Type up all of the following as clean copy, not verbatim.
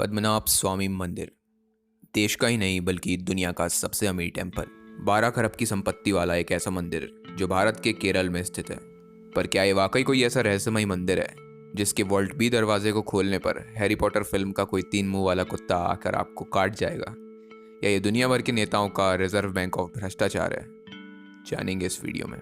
पद्मनाभ स्वामी मंदिर देश का ही नहीं बल्कि दुनिया का सबसे अमीर टेम्पल 12 खरब की संपत्ति वाला एक ऐसा मंदिर जो भारत के केरल में स्थित है। पर क्या ये वाकई कोई ऐसा रहस्यमय मंदिर है जिसके वॉल्ट बी दरवाजे को खोलने पर हैरी पॉटर फिल्म का कोई 3 मुंह वाला कुत्ता आकर आपको काट जाएगा, या ये दुनिया भर के नेताओं का रिजर्व बैंक ऑफ भ्रष्टाचार है? जानेंगे इस वीडियो में।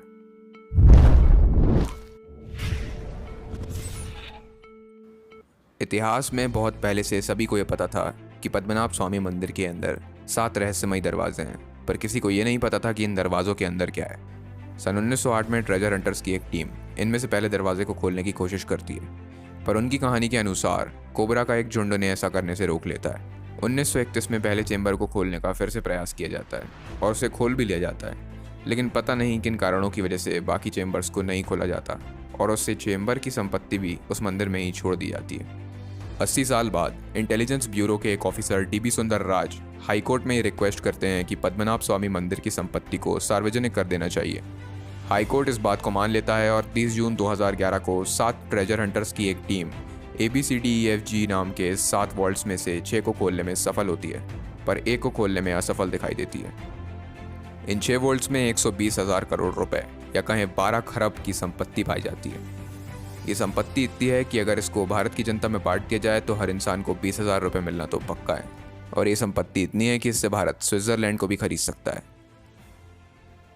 इतिहास में बहुत पहले से सभी को यह पता था कि पद्मनाभ स्वामी मंदिर के अंदर 7 रहस्यमय दरवाजे हैं, पर किसी को यह नहीं पता था कि इन दरवाज़ों के अंदर क्या है। सन 1908 में ट्रेजर हंटर्स की एक टीम इनमें से पहले दरवाजे को खोलने की कोशिश करती है, पर उनकी कहानी के अनुसार कोबरा का एक झुंड ने ऐसा करने से रोक लेता है। 1931 में पहले चेंबर को खोलने का फिर से प्रयास किया जाता है और उसे खोल भी लिया जाता है, लेकिन पता नहीं किन कारणों की वजह से बाकी चेंबर्स को नहीं खोला जाता और उससे चेंबर की संपत्ति भी उस मंदिर में ही छोड़ दी जाती है। 80 साल बाद इंटेलिजेंस ब्यूरो के एक ऑफिसर डी.बी. सुंदर राज हाईकोर्ट में ये रिक्वेस्ट करते हैं कि पद्मनाभ स्वामी मंदिर की संपत्ति को सार्वजनिक कर देना चाहिए। हाईकोर्ट इस बात को मान लेता है और 30 जून 2011 को 7 ट्रेजर हंटर्स की एक टीम ABCDEFG नाम के 7 वॉल्ट्स में से 6 को खोलने में सफल होती है, पर एक को खोलने में असफल दिखाई देती है। इन 6 वॉल्ट्स में 120,000 करोड़ रुपए या कहें 12 खरब की संपत्ति पाई जाती है। ये संपत्ति इतनी है कि अगर इसको भारत की जनता में बांट दिया जाए तो हर इंसान को 20,000 रुपये मिलना तो पक्का है, और ये संपत्ति इतनी है कि इससे भारत स्विट्जरलैंड को भी खरीद सकता है।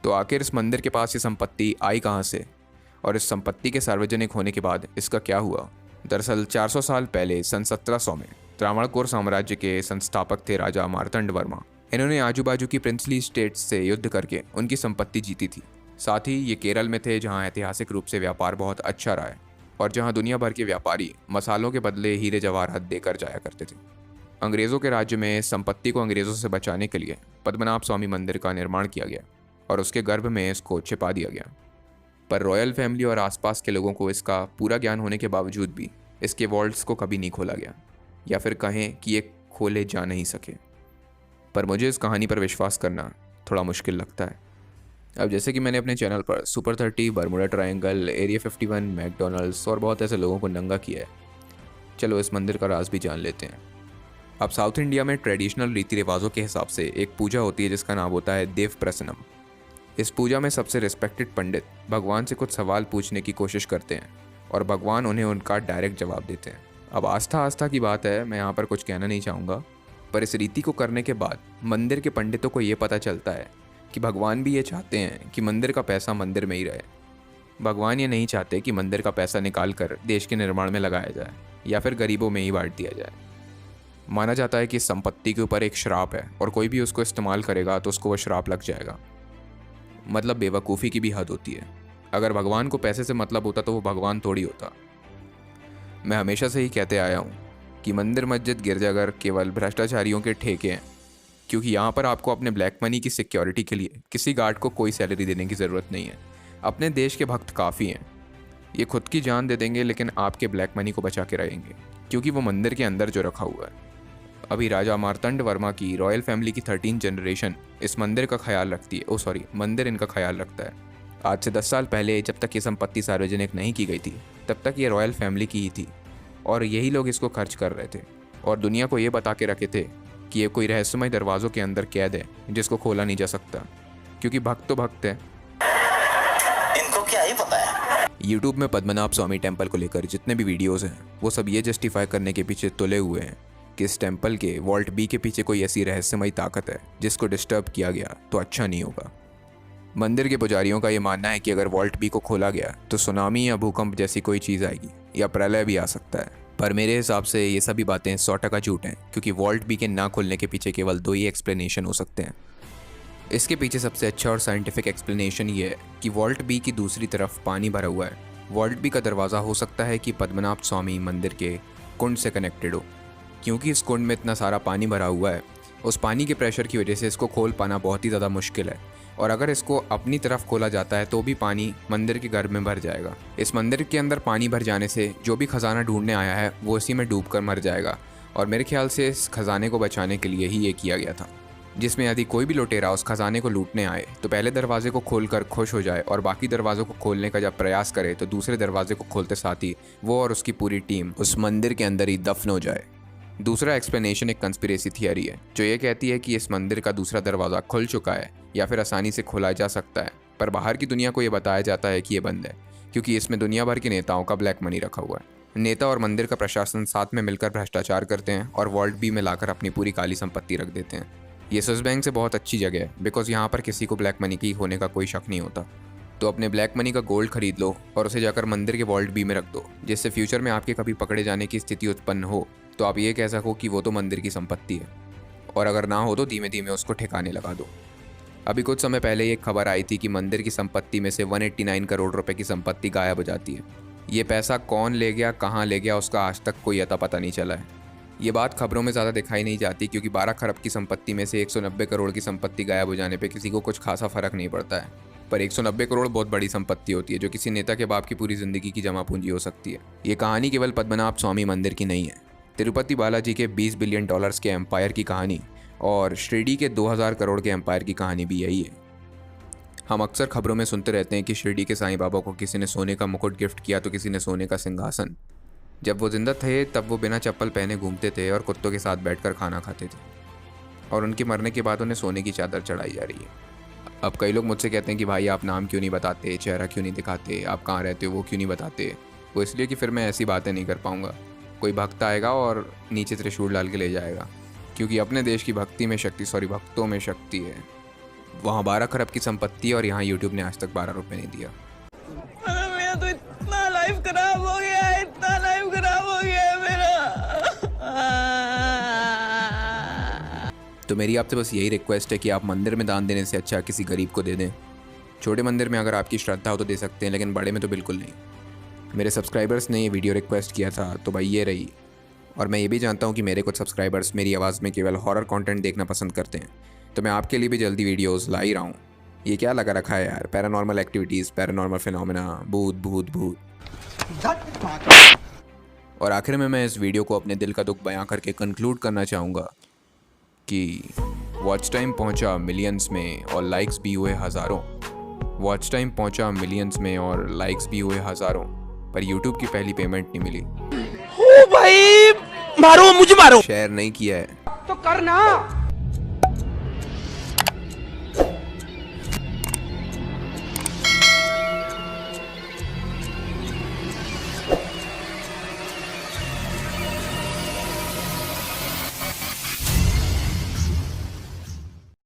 तो आखिर इस मंदिर के पास ये संपत्ति आई कहाँ से, और इस संपत्ति के सार्वजनिक होने के बाद इसका क्या हुआ? दरअसल 400 साल पहले सन 1700 में त्रावणकोर साम्राज्य के संस्थापक थे राजा मार्तंड वर्मा। इन्होंने आजू बाजू की प्रिंसली स्टेट्स से युद्ध करके उनकी संपत्ति जीती थी। साथ ही ये केरल में थे जहाँ ऐतिहासिक रूप से व्यापार बहुत अच्छा रहा है और जहां दुनिया भर के व्यापारी मसालों के बदले हीरे जवाहरात देकर जाया करते थे। अंग्रेज़ों के राज्य में संपत्ति को अंग्रेज़ों से बचाने के लिए पद्मनाभ स्वामी मंदिर का निर्माण किया गया और उसके गर्भ में इसको छिपा दिया गया। पर रॉयल फैमिली और आसपास के लोगों को इसका पूरा ज्ञान होने के बावजूद भी इसके वॉल्ट्स को कभी नहीं खोला गया, या फिर कहें कि ये खोले जा नहीं सके। पर मुझे इस कहानी पर विश्वास करना थोड़ा मुश्किल लगता है। अब जैसे कि मैंने अपने चैनल पर super 30, Bermuda triangle, area 51, McDonald's और बहुत ऐसे लोगों को नंगा किया है, चलो इस मंदिर का राज भी जान लेते हैं। अब साउथ इंडिया में ट्रेडिशनल रीति रिवाजों के हिसाब से एक पूजा होती है जिसका नाम होता है देव प्रसन्नम। इस पूजा में सबसे रिस्पेक्टेड पंडित भगवान से कुछ सवाल पूछने की कोशिश करते हैं और भगवान उन्हें उनका डायरेक्ट जवाब देते हैं। अब आस्था की बात है, मैं यहाँ पर कुछ कहना नहीं चाहूँगा, पर इस रीति को करने के बाद मंदिर के पंडितों को ये पता चलता है कि भगवान भी ये चाहते हैं कि मंदिर का पैसा मंदिर में ही रहे। भगवान ये नहीं चाहते कि मंदिर का पैसा निकाल कर देश के निर्माण में लगाया जाए या फिर गरीबों में ही बांट दिया जाए। माना जाता है कि इस संपत्ति के ऊपर एक श्राप है और कोई भी उसको इस्तेमाल करेगा तो उसको वो श्राप लग जाएगा। मतलब बेवकूफ़ी की भी हद होती है। अगर भगवान को पैसे से मतलब होता तो वो भगवान थोड़ी होता। मैं हमेशा से ही कहते आया हूँ कि मंदिर, मस्जिद, गिरजाघर केवल भ्रष्टाचारियों के ठेके हैं, क्योंकि यहाँ पर आपको अपने ब्लैक मनी की सिक्योरिटी के लिए किसी गार्ड को कोई सैलरी देने की ज़रूरत नहीं है। अपने देश के भक्त काफ़ी हैं, ये खुद की जान दे देंगे लेकिन आपके ब्लैक मनी को बचा के रहेंगे, क्योंकि वो मंदिर के अंदर जो रखा हुआ है। अभी राजा मार्तंड वर्मा की रॉयल फैमिली की 13 जनरेशन इस मंदिर का ख्याल रखती है। मंदिर इनका ख्याल रखता है। आज से 10 साल पहले जब तक ये संपत्ति सार्वजनिक नहीं की गई थी तब तक ये रॉयल फैमिली की ही थी और यही लोग इसको खर्च कर रहे थे और दुनिया को ये बता के रखे थे कि ये कोई रहस्यमय दरवाज़ों के अंदर कैद है जिसको खोला नहीं जा सकता, क्योंकि भक्त तो भक्त है, इनको क्या ही पता है। यूट्यूब में पद्मनाभ स्वामी टेम्पल को लेकर जितने भी वीडियोस हैं वो सब ये जस्टिफाई करने के पीछे तुले हुए हैं कि इस टेम्पल के वॉल्ट बी के पीछे कोई ऐसी रहस्यमय ताकत है जिसको डिस्टर्ब किया गया तो अच्छा नहीं होगा। मंदिर के पुजारियों का ये मानना है कि अगर वॉल्ट बी को खोला गया तो सुनामी या भूकंप जैसी कोई चीज़ आएगी या प्रलय भी आ सकता है। पर मेरे हिसाब से ये सभी बातें 100% झूठ हैं, क्योंकि वॉल्ट बी के ना खुलने के पीछे केवल 2 ही एक्सप्लेनेशन हो सकते हैं। इसके पीछे सबसे अच्छा और साइंटिफिक एक्सप्लेनेशन ये है कि वॉल्ट बी की दूसरी तरफ पानी भरा हुआ है। वॉल्ट बी का दरवाज़ा हो सकता है कि पद्मनाभ स्वामी मंदिर के कुंड से कनेक्टेड हो, क्योंकि इस कुंड में इतना सारा पानी भरा हुआ है। उस पानी के प्रेशर की वजह से इसको खोल पाना बहुत ही ज़्यादा मुश्किल है, और अगर इसको अपनी तरफ खोला जाता है तो भी पानी मंदिर के गर्भ में भर जाएगा। इस मंदिर के अंदर पानी भर जाने से जो भी खजाना ढूंढने आया है वो इसी में डूबकर मर जाएगा, और मेरे ख्याल से इस खजाने को बचाने के लिए ही ये किया गया था, जिसमें यदि कोई भी लुटेरा उस खजाने को लूटने आए तो पहले दरवाजे को खोलकर खुश हो जाए और बाकी दरवाज़ों को खोलने का जब प्रयास करे तो दूसरे दरवाजे को खोलते साथ ही वो और उसकी पूरी टीम उस मंदिर के अंदर ही दफन हो जाए। दूसरा एक्सप्लेनेशन एक कंस्पिरेसी थियरी है जो ये कहती है कि इस मंदिर का दूसरा दरवाज़ा खुल चुका है या फिर आसानी से खोला जा सकता है, पर बाहर की दुनिया को ये बताया जाता है कि ये बंद है क्योंकि इसमें दुनिया भर के नेताओं का ब्लैक मनी रखा हुआ है। नेता और मंदिर का प्रशासन साथ में मिलकर भ्रष्टाचार करते हैं और वॉल्ट बी में लाकर अपनी पूरी काली संपत्ति रख देते हैं। ये स्विस बैंक से बहुत अच्छी जगह है बिकॉज यहाँ पर किसी को ब्लैक मनी की होने का कोई शक नहीं होता। तो अपने ब्लैक मनी का गोल्ड खरीद लो और उसे जाकर मंदिर के वॉल्ट बी में रख दो, जिससे फ्यूचर में आपके कभी पकड़े जाने की स्थिति उत्पन्न हो तो आप ये कह सको कि वो तो मंदिर की संपत्ति है, और अगर ना हो तो धीमे धीमे उसको ठिकाने लगा दो। अभी कुछ समय पहले एक खबर आई थी कि मंदिर की संपत्ति में से 189 करोड़ रुपए की संपत्ति गायब हो जाती है। ये पैसा कौन ले गया, कहाँ ले गया, उसका आज तक कोई अता पता नहीं चला है। ये बात खबरों में ज़्यादा दिखाई नहीं जाती क्योंकि 12 खरब की संपत्ति में से 190 करोड़ की संपत्ति गायब हो जाने पे किसी को कुछ खासा फर्क नहीं पड़ता है, पर 190 करोड़ बहुत बड़ी संपत्ति होती है जो किसी नेता के बाप की पूरी जिंदगी की जमा पूंजी हो सकती है। ये कहानी केवल पद्मनाभ स्वामी मंदिर की नहीं है, तिरुपति बालाजी के $20 बिलियन के एम्पायर की कहानी और शिरडी के 2000 करोड़ के एम्पायर की कहानी भी यही है। हम अक्सर खबरों में सुनते रहते हैं कि शिरडी के साईं बाबा को किसी ने सोने का मुकुट गिफ्ट किया तो किसी ने सोने का सिंहासन। जब वो जिंदा थे तब वो बिना चप्पल पहने घूमते थे और कुत्तों के साथ बैठकर खाना खाते थे, और उनके मरने के बाद उन्हें सोने की चादर चढ़ाई जा रही है। अब कई लोग मुझसे कहते हैं कि भाई आप नाम क्यों नहीं बताते, चेहरा क्यों नहीं दिखाते, आप कहाँ रहते हो वो क्यों नहीं बताते। वो इसलिए कि फिर मैं ऐसी बातें नहीं कर पाऊँगा। कोई भक्त आएगा और नीचे त्रिशूल डाल के ले जाएगा, क्योंकि अपने देश की भक्ति में शक्ति, भक्तों में शक्ति है। वहाँ 12 खरब की संपत्ति है और यहाँ यूट्यूब ने आज तक 12 रुपये नहीं दिया। मेरा तो इतना लाइफ खराब हो गया है, इतना लाइफ खराब हो गया है मेरा। तो मेरी आपसे बस यही रिक्वेस्ट है कि आप मंदिर में दान देने से अच्छा किसी गरीब को दे दें। छोटे मंदिर में अगर आपकी श्रद्धा हो तो दे सकते हैं, लेकिन बड़े में तो बिल्कुल नहीं। मेरे सब्सक्राइबर्स ने ये वीडियो रिक्वेस्ट किया था तो भाई ये रही। और मैं ये भी जानता हूँ कि मेरे कुछ सब्सक्राइबर्स मेरी आवाज़ में केवल हॉरर कंटेंट देखना पसंद करते हैं, तो मैं आपके लिए भी जल्दी वीडियोस ला ही रहा हूँ। ये क्या लगा रखा है यार, पैरानॉर्मल एक्टिविटीज़, पैरानॉर्मल फिनोमेना, भूत भूत भूत। और आखिर में मैं इस वीडियो को अपने दिल का दुख बयां करके कंक्लूड करना चाहूँगा कि वॉच टाइम पहुँचा मिलियंस में और लाइक्स भी हुए हज़ारों। वॉच टाइम पहुँचा मिलियंस में और लाइक्स भी हुए हज़ारों, पर यूट्यूब की पहली पेमेंट नहीं मिली। ओ भाई मारो, मुझे मारो। शेयर नहीं किया है तो करना।